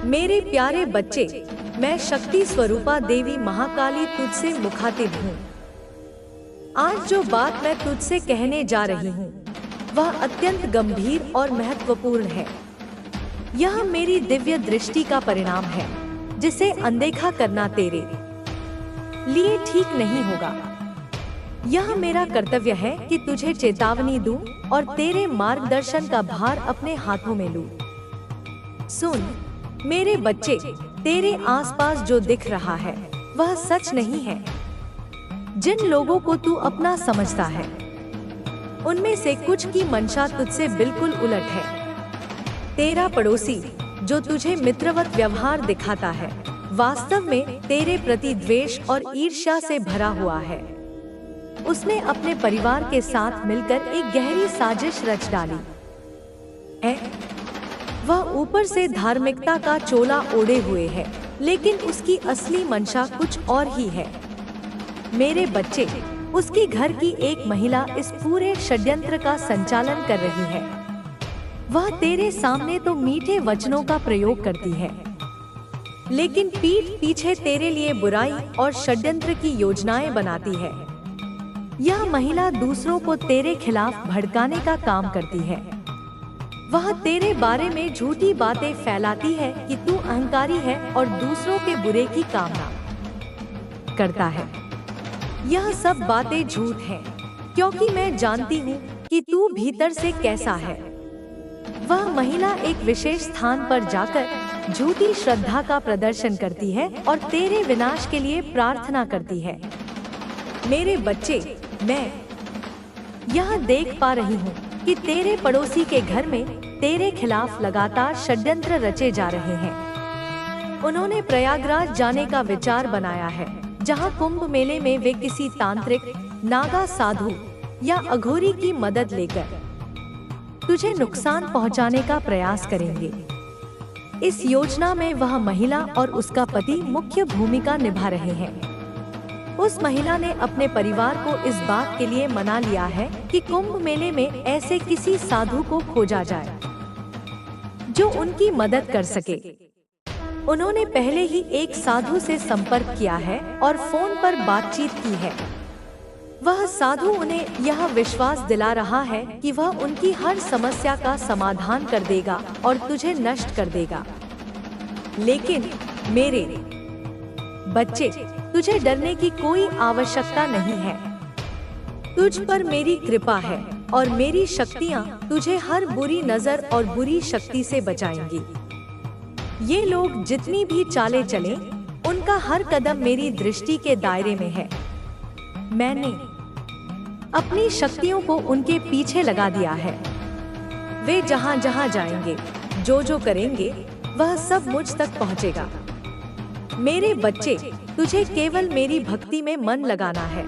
मेरे प्यारे बच्चे, मैं शक्ति स्वरूपा देवी महाकाली तुझसे मुखातिब हूँ। आज जो बात मैं तुझसे कहने जा रही हूँ वह अत्यंत गंभीर और महत्वपूर्ण है। यह मेरी दिव्य दृष्टि का परिणाम है जिसे अनदेखा करना तेरे लिए ठीक नहीं होगा। यह मेरा कर्तव्य है कि तुझे चेतावनी दूं और तेरे मार्गदर्शन का भार अपने हाथों में लूं। सुन मेरे बच्चे, तेरे आसपास जो दिख रहा है वह सच नहीं है। जिन लोगों को तू अपना समझता है उनमें से कुछ की मंशा तुझसे बिल्कुल उलट है। तेरा पड़ोसी जो तुझे मित्रवत व्यवहार दिखाता है वास्तव में तेरे प्रति द्वेष और ईर्ष्या से भरा हुआ है। उसने अपने परिवार के साथ मिलकर एक गहरी साजिश रच डाली है। वह ऊपर से धार्मिकता का चोला ओढ़े हुए है, लेकिन उसकी असली मंशा कुछ और ही है। मेरे बच्चे, उसकी घर की एक महिला इस पूरे षड्यंत्र का संचालन कर रही है। वह तेरे सामने तो मीठे वचनों का प्रयोग करती है, लेकिन पीठ पीछे तेरे लिए बुराई और षड्यंत्र की योजनाएं बनाती है। यह महिला दूसरों को तेरे खिलाफ भड़काने का काम करती है। वह तेरे बारे में झूठी बातें फैलाती है कि तू अहंकारी है और दूसरों के बुरे की कामना करता है। यह सब बातें झूठ हैं, क्योंकि मैं जानती हूँ कि तू भीतर से कैसा है। वह महिला एक विशेष स्थान पर जाकर झूठी श्रद्धा का प्रदर्शन करती है और तेरे विनाश के लिए प्रार्थना करती है। मेरे बच्चे, मैं यह देख पा रही हूँ कि तेरे पड़ोसी के घर में तेरे खिलाफ लगातार षड्यंत्र रचे जा रहे हैं। उन्होंने प्रयागराज जाने का विचार बनाया है, जहां कुंभ मेले में वे किसी तांत्रिक, नागा साधु या अघोरी की मदद लेकर तुझे नुकसान पहुंचाने का प्रयास करेंगे। इस योजना में वह महिला और उसका पति मुख्य भूमिका निभा रहे हैं। उस महिला ने अपने परिवार को इस बात के लिए मना लिया है कि कुंभ मेले में ऐसे किसी साधु को खोजा जाए जो उनकी मदद कर सके। उन्होंने पहले ही एक साधु से संपर्क किया है और फोन पर बातचीत की है। वह साधु उन्हें यह विश्वास दिला रहा है कि वह उनकी हर समस्या का समाधान कर देगा और तुझे नष्ट कर देगा। लेकिन मेरे बच्चे, तुझे डरने की कोई आवश्यकता नहीं है। तुझ पर मेरी कृपा है और मेरी शक्तियाँ तुझे हर बुरी नजर और बुरी शक्ति से बचाएंगी। ये लोग जितनी भी चालें चलें, उनका हर कदम मेरी दृष्टि के दायरे में है। मैंने अपनी शक्तियों को उनके पीछे लगा दिया है। वे जहाँ जहाँ जाएंगे, जो जो करेंगे, वह सब मुझ तक पहुँचेगा। मेरे बच्चे, तुझे केवल मेरी भक्ति में मन लगाना है।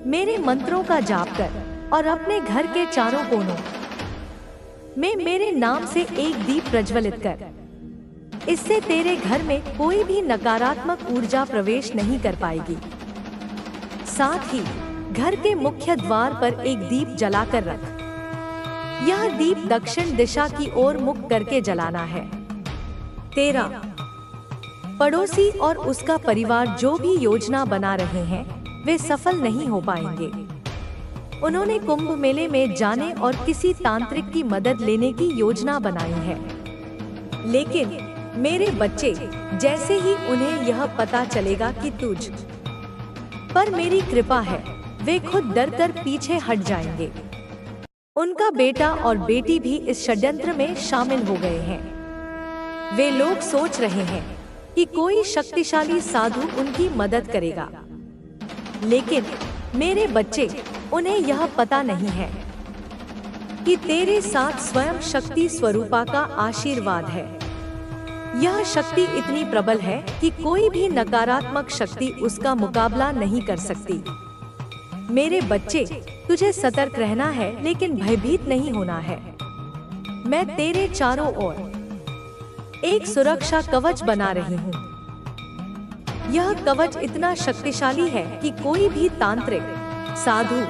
मेरे मंत्रों का जाप कर और अपने घर के चारों कोनों में मेरे नाम से एक दीप प्रज्वलित कर। इससे तेरे घर में कोई भी नकारात्मक ऊर्जा प्रवेश नहीं कर पाएगी। साथ ही घर के मुख्य द्वार पर एक दीप जलाकर रख। यह दीप दक्षिण दिशा की ओर मुख करके जलाना है। तेरा पड़ोसी और उसका परिवार जो भी योजना बना रहे हैं वे सफल नहीं हो पाएंगे। उन्होंने कुंभ मेले में जाने और किसी तांत्रिक की मदद लेने की योजना बनाई है। लेकिन मेरे बच्चे, जैसे ही उन्हें यह पता चलेगा कि तुझ पर मेरी कृपा है, वे खुद डरकर पीछे हट जाएंगे। उनका बेटा और बेटी भी इस षड्यंत्र में शामिल हो गए हैं। वे लोग सोच रहे हैं कि कोई शक्तिशाली साधु उनकी मदद करेगा, लेकिन मेरे बच्चे, उन्हें यह पता नहीं है कि तेरे साथ स्वयं शक्ति स्वरूपा का आशीर्वाद है। यह शक्ति इतनी प्रबल है कि कोई भी नकारात्मक शक्ति उसका मुकाबला नहीं कर सकती। मेरे बच्चे, तुझे सतर्क रहना है, लेकिन भयभीत नहीं होना है। मैं तेरे चारों ओर एक सुरक्षा कवच बना रही हूँ। यह कवच इतना शक्तिशाली है कि कोई भी तांत्रिक, साधु,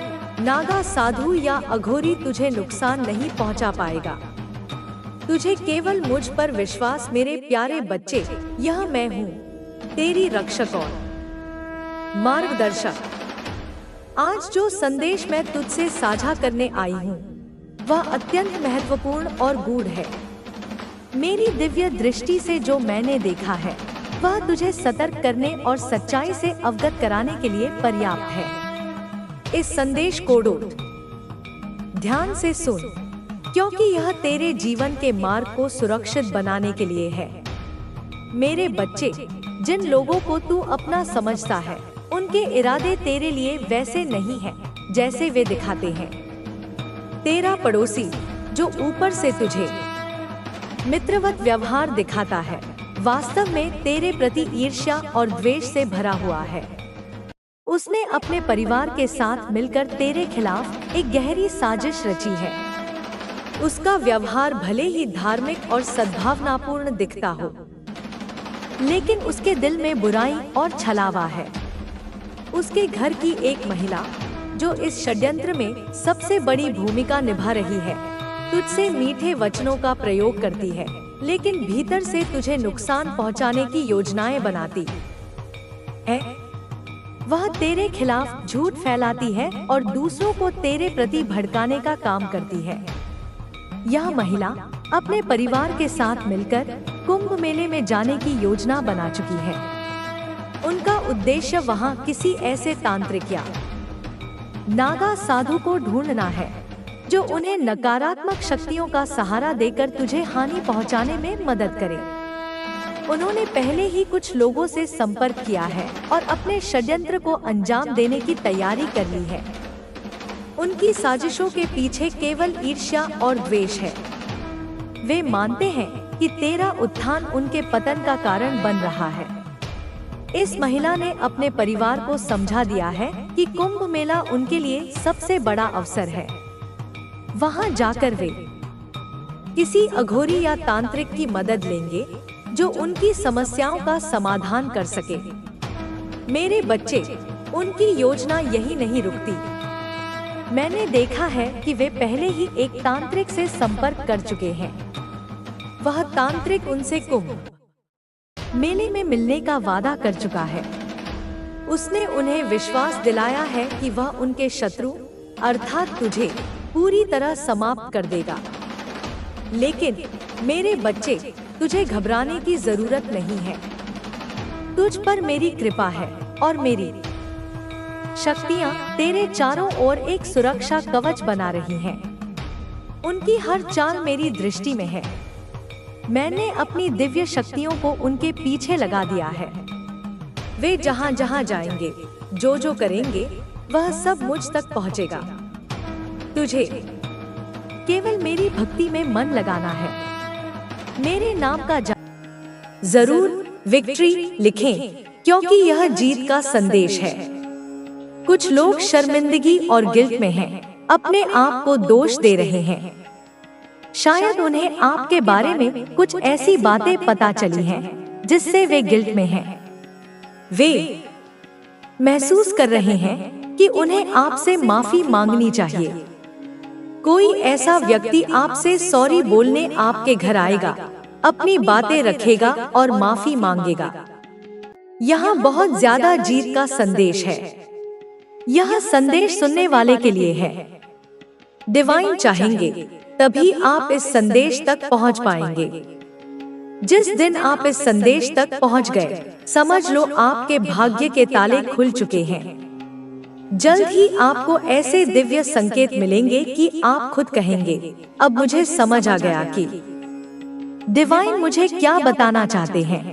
नागा साधु या अघोरी तुझे नुकसान नहीं पहुँचा पाएगा। तुझे केवल मुझ पर विश्वास मेरे प्यारे बच्चे। यह मैं हूँ, तेरी रक्षक और मार्गदर्शक। आज जो संदेश मैं तुझसे साझा करने आई हूँ वह अत्यंत महत्वपूर्ण और गूढ़ है। मेरी दिव्य दृष्टि से जो मैंने देखा है वह तुझे सतर्क करने और सच्चाई से अवगत कराने के लिए पर्याप्त है। इस संदेश को ध्यान से सुन, क्योंकि यह तेरे जीवन के मार्ग को सुरक्षित बनाने के लिए है। मेरे बच्चे, जिन लोगों को तू अपना समझता है उनके इरादे तेरे लिए वैसे नहीं हैं जैसे वे दिखाते हैं। तेरा पड़ोसी जो ऊपर से तुझे मित्रवत व्यवहार दिखाता है, वास्तव में तेरे प्रति ईर्ष्या और द्वेष से भरा हुआ है। उसने अपने परिवार के साथ मिलकर तेरे खिलाफ एक गहरी साजिश रची है। उसका व्यवहार भले ही धार्मिक और सद्भावनापूर्ण दिखता हो, लेकिन उसके दिल में बुराई और छलावा है। उसके घर की एक महिला जो इस षड्यंत्र में सबसे बड़ी भूमिका निभा रही है, तुझसे मीठे वचनों का प्रयोग करती है, लेकिन भीतर से तुझे नुकसान पहुंचाने की योजनाएं बनाती है। वह तेरे खिलाफ झूठ फैलाती है और दूसरों को तेरे प्रति भड़काने का काम करती है। यह महिला अपने परिवार के साथ मिलकर कुंभ मेले में जाने की योजना बना चुकी है। उनका उद्देश्य वहां किसी ऐसे तांत्रिक या नागा साधु को ढूंढना है जो उन्हें नकारात्मक शक्तियों का सहारा देकर तुझे हानि पहुंचाने में मदद करे। उन्होंने पहले ही कुछ लोगों से संपर्क किया है और अपने षड्यंत्र को अंजाम देने की तैयारी कर ली है। उनकी साजिशों के पीछे केवल ईर्ष्या और द्वेष है। वे मानते हैं कि तेरा उत्थान उनके पतन का कारण बन रहा है। इस महिला ने अपने परिवार को समझा दिया है कि कुंभ मेला उनके लिए सबसे बड़ा अवसर है। वहां जाकर वे किसी अघोरी या तांत्रिक की मदद लेंगे जो उनकी समस्याओं का समाधान कर सके। मेरे बच्चे, उनकी योजना यही नहीं रुकती। मैंने देखा है कि वे पहले ही एक तांत्रिक से संपर्क कर चुके हैं। वह तांत्रिक उनसे कुंभ मेले में मिलने का वादा कर चुका है। उसने उन्हें विश्वास दिलाया है कि वह उनके शत्रु अर्थात तुझे पूरी तरह समाप्त कर देगा। लेकिन मेरे बच्चे, तुझे घबराने की जरूरत नहीं है। तुझ पर मेरी कृपा है और मेरी शक्तियां तेरे चारों ओर एक सुरक्षा कवच बना रही हैं। उनकी हर चाल मेरी दृष्टि में है। मैंने अपनी दिव्य शक्तियों को उनके पीछे लगा दिया है। वे जहां जहां जाएंगे, जो जो करेंगे, वह सब मुझ तक पहुंचेगा। तुझे केवल मेरी भक्ति में मन लगाना है। मेरे नाम का जरूर विक्ट्री लिखें, क्योंकि यह जीत का संदेश है। कुछ लोग शर्मिंदगी और गिल्ट में हैं, अपने आप को दोष दे रहे हैं। शायद उन्हें आपके बारे में कुछ ऐसी बातें पता चली हैं जिससे वे गिल्ट में हैं। वे महसूस कर रहे हैं कि उन्हें आपसे माफी मांगनी चाहिए। कोई ऐसा व्यक्ति आपसे सॉरी बोलने आपके घर आएगा, अपनी बातें रखेगा और माफी मांगेगा। यहाँ बहुत ज्यादा जीत का संदेश है। यह संदेश सुनने वाले के लिए है। डिवाइन चाहेंगे तभी आप इस संदेश तक पहुंच पाएंगे। जिस दिन आप इस संदेश तक पहुंच गए, समझ लो आपके भाग्य के ताले खुल चुके हैं। जल्द ही आपको ऐसे दिव्य संकेत मिलेंगे कि आप खुद कहेंगे, अब मुझे समझ आ गया कि डिवाइन मुझे क्या बताना चाहते हैं।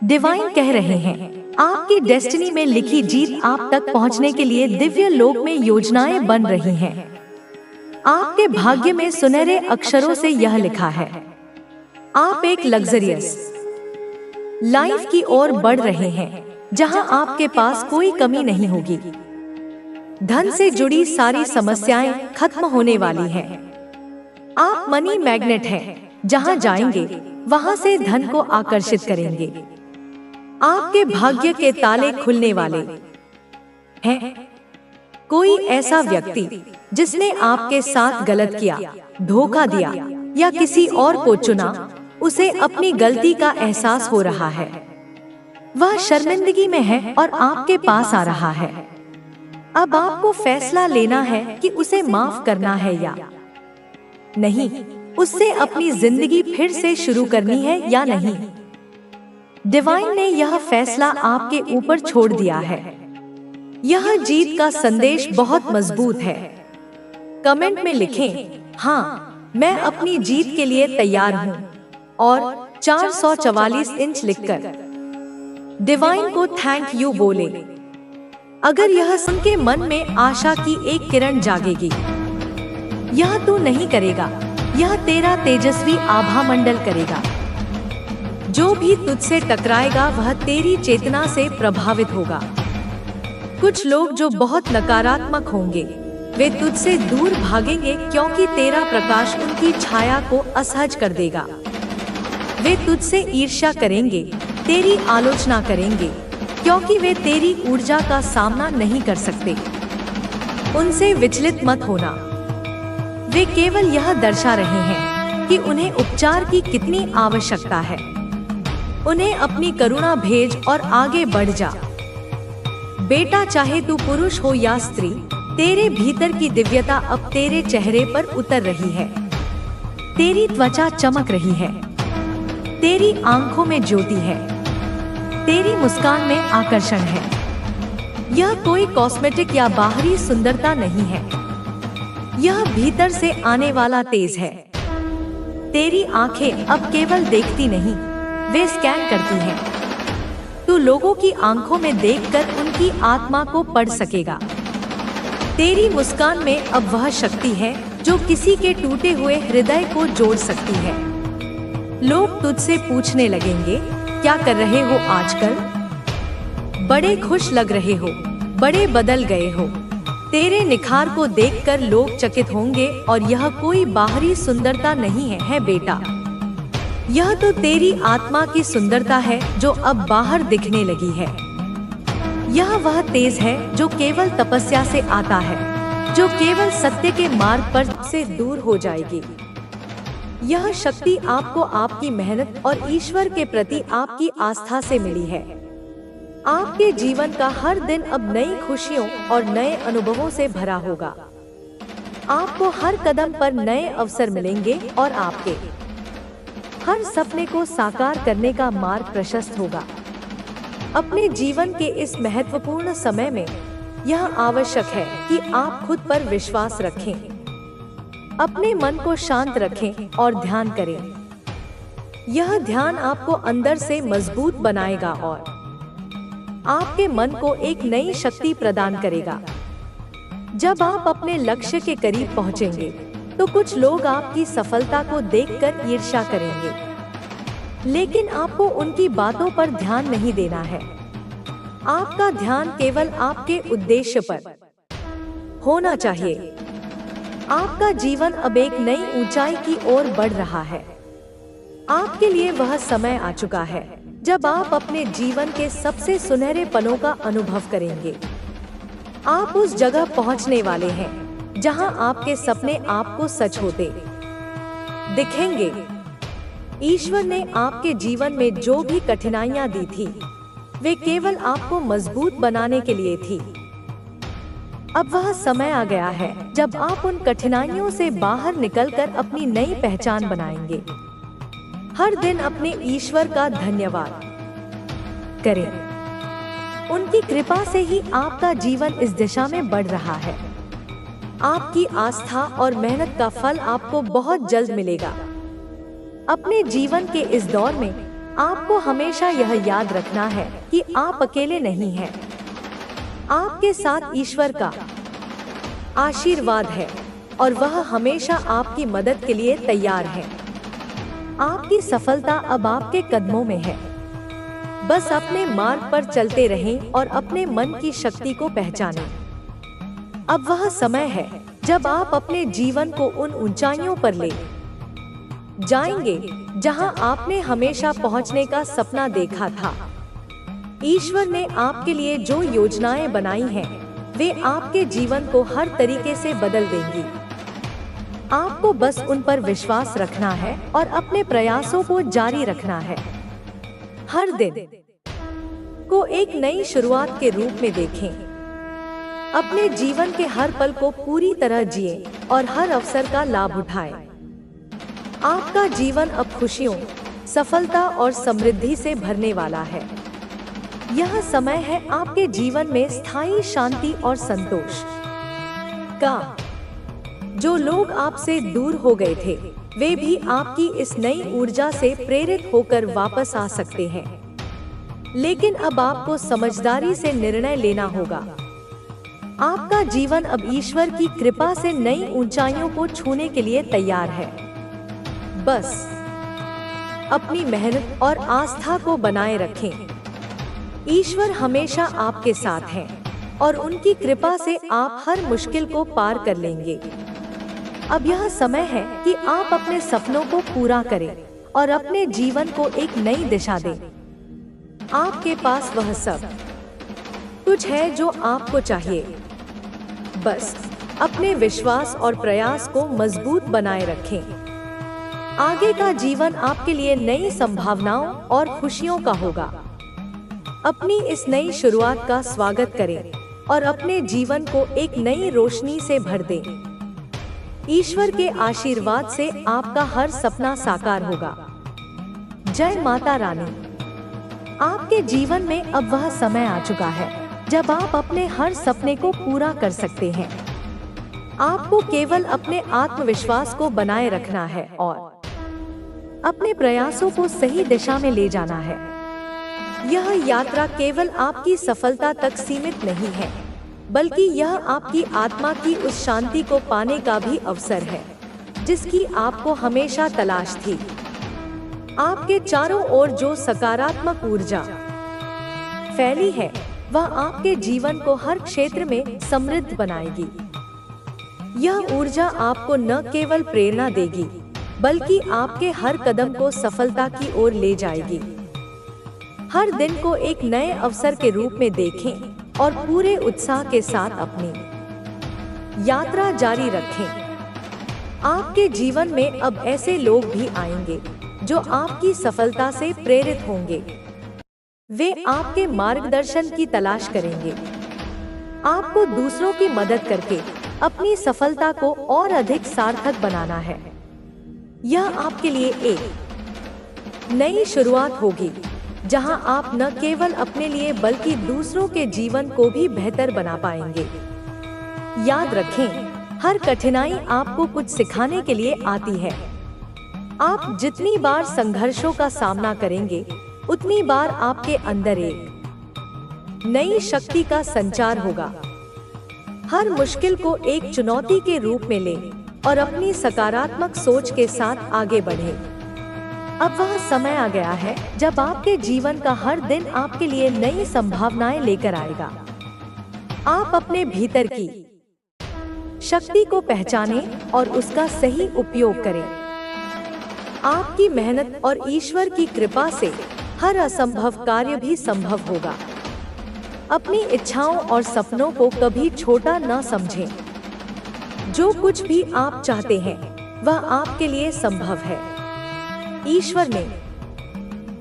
डिवाइन कह रहे हैं, आपकी डेस्टिनी में लिखी जीत आप तक पहुंचने के लिए दिव्य लोक में योजनाएं बन रही हैं। आपके भाग्य में सुनहरे अक्षरों से यह लिखा है, आप एक लग्जरियस लाइफ की ओर बढ़ रहे हैं, जहां आपके पास कोई कमी नहीं होगी। धन से जुड़ी सारी समस्याएं खत्म होने वाली हैं। आप मनी मैग्नेट हैं, जहां जाएंगे वहां से धन को आकर्षित करेंगे। आपके भाग्य के ताले खुलने वाले हैं। कोई ऐसा व्यक्ति जिसने आपके साथ गलत किया, धोखा दिया या किसी और को चुना, उसे अपनी गलती का एहसास हो रहा है। वह शर्मिंदगी में है और आपके पास आ रहा है। अब आपको फैसला लेना है कि उसे माफ करना है या नहीं, उससे अपनी जिंदगी फिर से शुरू करनी है या नहीं। डिवाइन ने यह फैसला आपके ऊपर छोड़ दिया है। यह जीत का संदेश बहुत मजबूत है। कमेंट में लिखें, हाँ, मैं अपनी जीत के लिए तैयार हूँ, और 444 इंच लिखकर डिवाइन को थैंक यू बोले। अगर यह सुन के मन में आशा की एक किरण जागेगी। यह तू नहीं करेगा, यह तेरा तेजस्वी आभा मंडल करेगा। जो भी तुझसे टकराएगा वह तेरी चेतना से प्रभावित होगा। कुछ लोग जो बहुत नकारात्मक होंगे वे तुझसे दूर भागेंगे, क्योंकि तेरा प्रकाश उनकी छाया को असहज कर देगा। वे तुझसे ईर्ष्या करेंगे, तेरी आलोचना करेंगे, क्योंकि वे तेरी ऊर्जा का सामना नहीं कर सकते। उनसे विचलित मत होना। वे केवल यह दर्शा रहे हैं कि उन्हें उपचार की कितनी आवश्यकता है। उन्हें अपनी करुणा भेज और आगे बढ़ जा। बेटा, चाहे तू पुरुष हो या स्त्री, तेरे भीतर की दिव्यता अब तेरे चेहरे पर उतर रही है। तेरी त्वचा चमक रही है, तेरी आंखों में ज्योति है, तेरी मुस्कान में आकर्षण है। यह कोई कॉस्मेटिक या बाहरी सुंदरता नहीं है, यह भीतर से आने वाला तेज है। तेरी आंखें अब केवल देखती नहीं, वे स्कैन करती हैं। तू लोगों की आंखों में देखकर उनकी आत्मा को पढ़ सकेगा। तेरी मुस्कान में अब वह शक्ति है जो किसी के टूटे हुए हृदय को जोड़ सकती है। लोग तुझसे पूछने लगेंगे, क्या कर रहे हो आजकल? बड़े खुश लग रहे हो, बड़े बदल गए हो। तेरे निखार को देखकर लोग चकित होंगे, और यह कोई बाहरी सुंदरता नहीं है बेटा। यह तो तेरी आत्मा की सुंदरता है जो अब बाहर दिखने लगी है। यह वह तेज है जो केवल तपस्या से आता है, जो केवल सत्य के मार्ग पर से दूर हो जाएगी। यह शक्ति आपको आपकी मेहनत और ईश्वर के प्रति आपकी आस्था से मिली है। आपके जीवन का हर दिन अब नई खुशियों और नए अनुभवों से भरा होगा। आपको हर कदम पर नए अवसर मिलेंगे और आपके हर सपने को साकार करने का मार्ग प्रशस्त होगा। अपने जीवन के इस महत्वपूर्ण समय में यह आवश्यक है कि आप खुद पर विश्वास रखें, अपने मन को शांत रखें और ध्यान करें। यह ध्यान आपको अंदर से मजबूत बनाएगा और आपके मन को एक नई शक्ति प्रदान करेगा। जब आप अपने लक्ष्य के करीब पहुंचेंगे तो कुछ लोग आपकी सफलता को देखकर ईर्ष्या करेंगे, लेकिन आपको उनकी बातों पर ध्यान नहीं देना है। आपका ध्यान केवल आपके उद्देश्य पर होना चाहिए। आपका जीवन अब एक नई ऊंचाई की ओर बढ़ रहा है। आपके लिए वह समय आ चुका है जब आप अपने जीवन के सबसे सुनहरे पलों का अनुभव करेंगे। आप उस जगह पहुंचने वाले हैं जहां आपके सपने आपको सच होते दिखेंगे। ईश्वर ने आपके जीवन में जो भी कठिनाइयां दी थी, वे केवल आपको मजबूत बनाने के लिए थी। अब वह समय आ गया है जब आप उन कठिनाइयों से बाहर निकलकर अपनी नई पहचान बनाएंगे। हर दिन अपने ईश्वर का धन्यवाद करें। उनकी कृपा से ही आपका जीवन इस दिशा में बढ़ रहा है। आपकी आस्था और मेहनत का फल आपको बहुत जल्द मिलेगा। अपने जीवन के इस दौर में आपको हमेशा यह याद रखना है कि आप अकेले नहीं हैं। आपके साथ ईश्वर का आशीर्वाद है और वह हमेशा आपकी मदद के लिए तैयार है। आपकी सफलता अब आपके कदमों में है। बस अपने मार्ग पर चलते रहें और अपने मन की शक्ति को पहचानें। अब वह समय है जब आप अपने जीवन को उन ऊंचाइयों पर ले जाएंगे जहां आपने हमेशा पहुंचने का सपना देखा था। ईश्वर ने आपके लिए जो योजनाएं बनाई हैं, वे आपके जीवन को हर तरीके से बदल देंगी। आपको बस उन पर विश्वास रखना है और अपने प्रयासों को जारी रखना है। हर दिन को एक नई शुरुआत के रूप में देखें। अपने जीवन के हर पल को पूरी तरह जिए और हर अवसर का लाभ उठाएं। आपका जीवन अब खुशियों, सफलता और समृद्धि से भरने वाला है। यह समय है आपके जीवन में स्थायी शांति और संतोष का। जो लोग आपसे दूर हो गए थे, वे भी आपकी इस नई ऊर्जा से प्रेरित होकर वापस आ सकते हैं। लेकिन अब आपको समझदारी से निर्णय लेना होगा। आपका जीवन अब ईश्वर की कृपा से नई ऊंचाइयों को छूने के लिए तैयार है। बस अपनी मेहनत और आस्था को बनाए रखें। ईश्वर हमेशा आपके साथ हैं और उनकी कृपा से आप हर मुश्किल को पार कर लेंगे। अब यह समय है कि आप अपने सपनों को पूरा करें और अपने जीवन को एक नई दिशा दें। आपके पास वह सब कुछ है जो आपको चाहिए। बस अपने विश्वास और प्रयास को मजबूत बनाए रखें। आगे का जीवन आपके लिए नई संभावनाओं और खुशियों का होगा। अपनी इस नई शुरुआत का स्वागत करें और अपने जीवन को एक नई रोशनी से भर दें। ईश्वर के आशीर्वाद से आपका हर सपना साकार होगा। जय माता रानी। आपके जीवन में अब वह समय आ चुका है जब आप अपने हर सपने को पूरा कर सकते हैं। आपको केवल अपने आत्मविश्वास को बनाए रखना है और अपने प्रयासों को सही दिशा में ले जाना है। यह यात्रा केवल आपकी सफलता तक सीमित नहीं है, बल्कि यह आपकी आत्मा की उस शांति को पाने का भी अवसर है जिसकी आपको हमेशा तलाश थी। आपके चारों ओर जो सकारात्मक ऊर्जा फैली है, वह आपके जीवन को हर क्षेत्र में समृद्ध बनाएगी। यह ऊर्जा आपको न केवल प्रेरणा देगी, बल्कि आपके हर कदम को सफलता की ओर ले जाएगी। हर दिन को एक नए अवसर के रूप में देखें और पूरे उत्साह के साथ अपनी यात्रा जारी रखें। आपके जीवन में अब ऐसे लोग भी आएंगे जो आपकी सफलता से प्रेरित होंगे। वे आपके मार्गदर्शन की तलाश करेंगे। आपको दूसरों की मदद करके अपनी सफलता को और अधिक सार्थक बनाना है। यह आपके लिए एक नई शुरुआत होगी जहां आप न केवल अपने लिए बल्कि दूसरों के जीवन को भी बेहतर बना पाएंगे। याद रखें, हर कठिनाई आपको कुछ सिखाने के लिए आती है। आप जितनी बार संघर्षों का सामना करेंगे, उतनी बार आपके अंदर एक नई शक्ति का संचार होगा। हर मुश्किल को एक चुनौती के रूप में लें और अपनी सकारात्मक सोच के साथ आगे बढ़ें। अब वह समय आ गया है जब आपके जीवन का हर दिन आपके लिए नई संभावनाएं लेकर आएगा। आप अपने भीतर की शक्ति को पहचानें और उसका सही उपयोग करें। आपकी मेहनत और ईश्वर की कृपा से हर असंभव कार्य भी संभव होगा। अपनी इच्छाओं और सपनों को कभी छोटा न समझें। जो कुछ भी आप चाहते हैं, वह आपके लिए संभव है। ईश्वर ने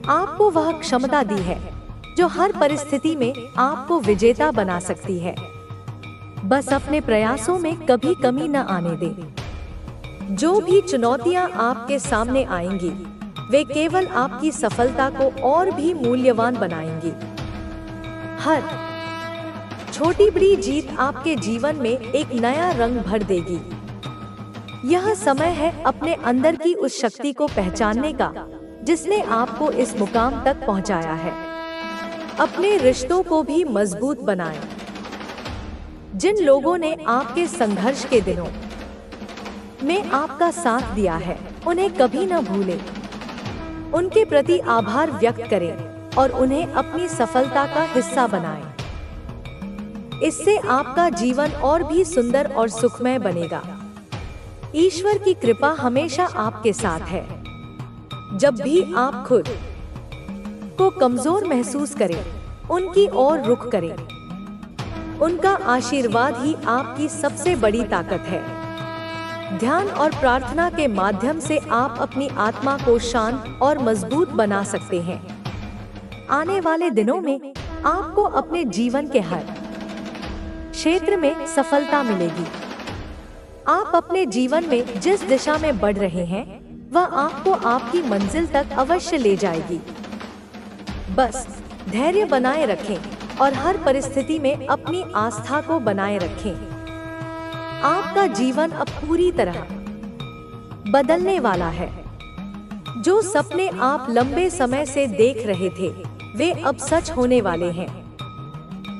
आपको वह क्षमता दी है जो हर परिस्थिति में आपको विजेता बना सकती है। बस अपने प्रयासों में कभी कमी न आने दें। जो भी चुनौतियां आपके सामने आएंगी, वे केवल आपकी सफलता को और भी मूल्यवान बनाएंगी। हर छोटी बड़ी जीत आपके जीवन में एक नया रंग भर देगी। यह समय है अपने अंदर की उस शक्ति को पहचानने का जिसने आपको इस मुकाम तक पहुंचाया है। अपने रिश्तों को भी मजबूत बनाएं। जिन लोगों ने आपके संघर्ष के दिनों में आपका साथ दिया है, उन्हें कभी न भूलें। उनके प्रति आभार व्यक्त करें और उन्हें अपनी सफलता का हिस्सा बनाएं। इससे आपका जीवन और भी सुंदर और सुखमय बनेगा। ईश्वर की कृपा हमेशा आपके साथ है। जब भी आप खुद को कमजोर महसूस करें, उनकी ओर रुख करें। उनका आशीर्वाद ही आपकी सबसे बड़ी ताकत है। ध्यान और प्रार्थना के माध्यम से आप अपनी आत्मा को शांत और मजबूत बना सकते हैं। आने वाले दिनों में आपको अपने जीवन के हर क्षेत्र में सफलता मिलेगी। आप अपने जीवन में जिस दिशा में बढ़ रहे हैं वह आपको आपकी मंजिल तक अवश्य ले जाएगी। बस धैर्य बनाए रखें और हर परिस्थिति में अपनी आस्था को बनाए रखें। आपका जीवन अब पूरी तरह बदलने वाला है। जो सपने आप लंबे समय से देख रहे थे वे अब सच होने वाले हैं।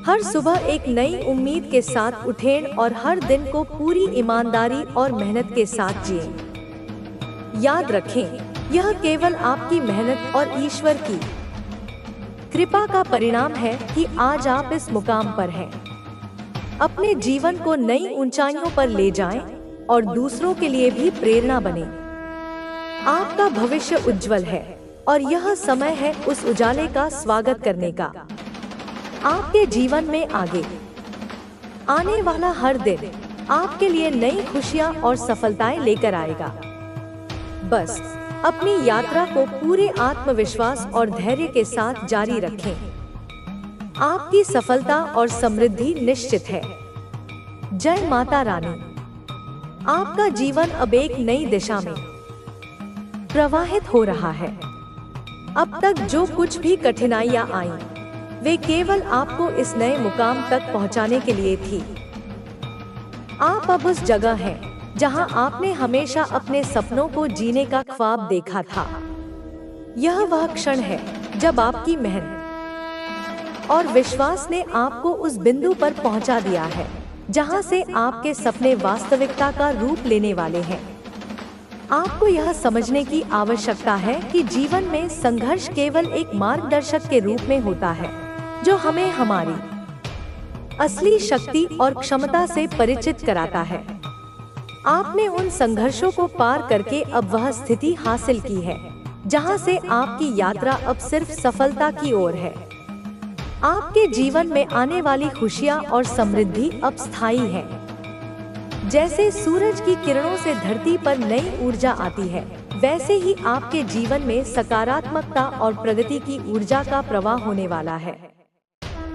हर सुबह एक नई उम्मीद के साथ उठें और हर दिन को पूरी ईमानदारी और मेहनत के साथ जिएं। याद रखें, यह केवल आपकी मेहनत और ईश्वर की कृपा का परिणाम है कि आज आप इस मुकाम पर हैं। अपने जीवन को नई ऊंचाइयों पर ले जाएं और दूसरों के लिए भी प्रेरणा बने। आपका भविष्य उज्जवल है और यह समय है उस उजाले का स्वागत करने का। आपके जीवन में आगे आने वाला हर दिन आपके लिए नई खुशियां और सफलताएं लेकर आएगा। बस अपनी यात्रा को पूरे आत्मविश्वास और धैर्य के साथ जारी रखें। आपकी सफलता और समृद्धि निश्चित है। जय माता रानी। आपका जीवन अब एक नई दिशा में प्रवाहित हो रहा है। अब तक जो कुछ भी कठिनाइयां आईं, वे केवल आपको इस नए मुकाम तक पहुंचाने के लिए थी। आप अब उस जगह हैं जहां आपने हमेशा अपने सपनों को जीने का ख्वाब देखा था। यह वह क्षण है जब आपकी मेहनत और विश्वास ने आपको उस बिंदु पर पहुंचा दिया है जहां से आपके सपने वास्तविकता का रूप लेने वाले हैं। आपको यह समझने की आवश्यकता है कि जीवन में संघर्ष केवल एक मार्गदर्शक के रूप में होता है जो हमें हमारी असली शक्ति और क्षमता से परिचित कराता है। आपने उन संघर्षों को पार करके अब वह स्थिति हासिल की है जहां से आपकी यात्रा अब सिर्फ सफलता की ओर है। आपके जीवन में आने वाली खुशियां और समृद्धि अब स्थायी है। जैसे सूरज की किरणों से धरती पर नई ऊर्जा आती है, वैसे ही आपके जीवन में सकारात्मकता और प्रगति की ऊर्जा का प्रवाह होने वाला है।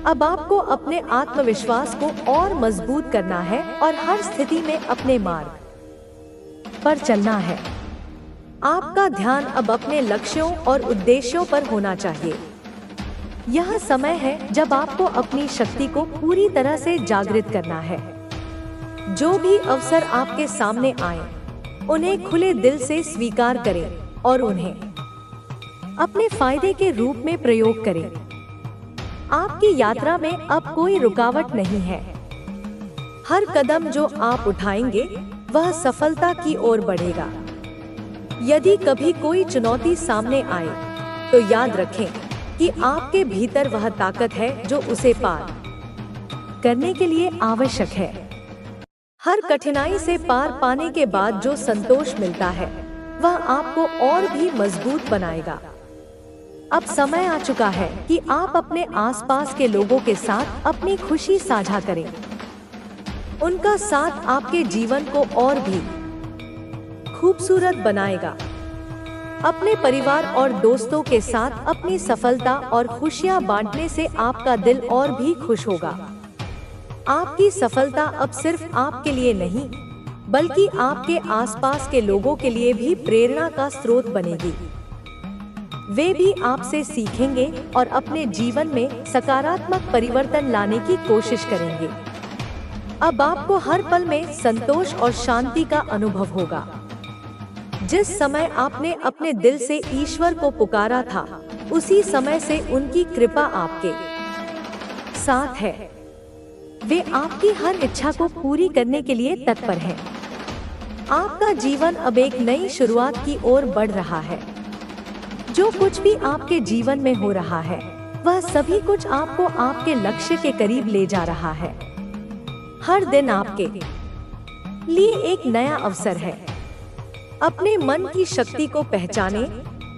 अब आपको अपने आत्मविश्वास को और मजबूत करना है और हर स्थिति में अपने मार्ग पर चलना है। आपका ध्यान अब अपने लक्ष्यों और उद्देश्यों पर होना चाहिए। यह समय है जब आपको अपनी शक्ति को पूरी तरह से जागृत करना है। जो भी अवसर आपके सामने आए, उन्हें खुले दिल से स्वीकार करें और उन्हें अपने फायदे के रूप में प्रयोग करें। आपकी यात्रा में अब कोई रुकावट नहीं है। हर कदम जो आप उठाएंगे वह सफलता की ओर बढ़ेगा। यदि कभी कोई चुनौती सामने आए तो याद रखें कि आपके भीतर वह ताकत है जो उसे पार करने के लिए आवश्यक है। हर कठिनाई से पार पाने के बाद जो संतोष मिलता है वह आपको और भी मजबूत बनाएगा। अब समय आ चुका है कि आप अपने आसपास के लोगों के साथ अपनी खुशी साझा करें। उनका साथ आपके जीवन को और भी खूबसूरत बनाएगा। अपने परिवार और दोस्तों के साथ अपनी सफलता और खुशियां बांटने से आपका दिल और भी खुश होगा। आपकी सफलता अब सिर्फ आपके लिए नहीं, बल्कि आपके आसपास के लोगों के लिए भी प्रेरणा का स्रोत बनेगी। वे भी आपसे सीखेंगे और अपने जीवन में सकारात्मक परिवर्तन लाने की कोशिश करेंगे। अब आपको हर पल में संतोष और शांति का अनुभव होगा। जिस समय आपने अपने दिल से ईश्वर को पुकारा था, उसी समय से उनकी कृपा आपके साथ है। वे आपकी हर इच्छा को पूरी करने के लिए तत्पर हैं। आपका जीवन अब एक नई शुरुआत की ओर बढ़ रहा है। जो कुछ भी आपके जीवन में हो रहा है, वह सभी कुछ आपको आपके लक्ष्य के करीब ले जा रहा है। हर दिन आपके लिए एक नया अवसर है। अपने मन की शक्ति को पहचाने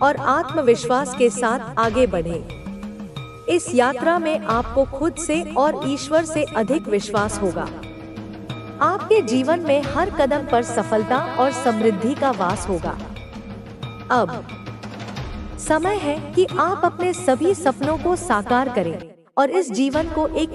और आत्मविश्वास के साथ आगे बढ़ें। इस यात्रा में आपको खुद से और ईश्वर से अधिक विश्वास होगा। आपके जीवन में हर कदम पर सफलता और समृद्धि का वास होगा। अब समय है कि आप अपने सभी सपनों को साकार करें और इस जीवन को एक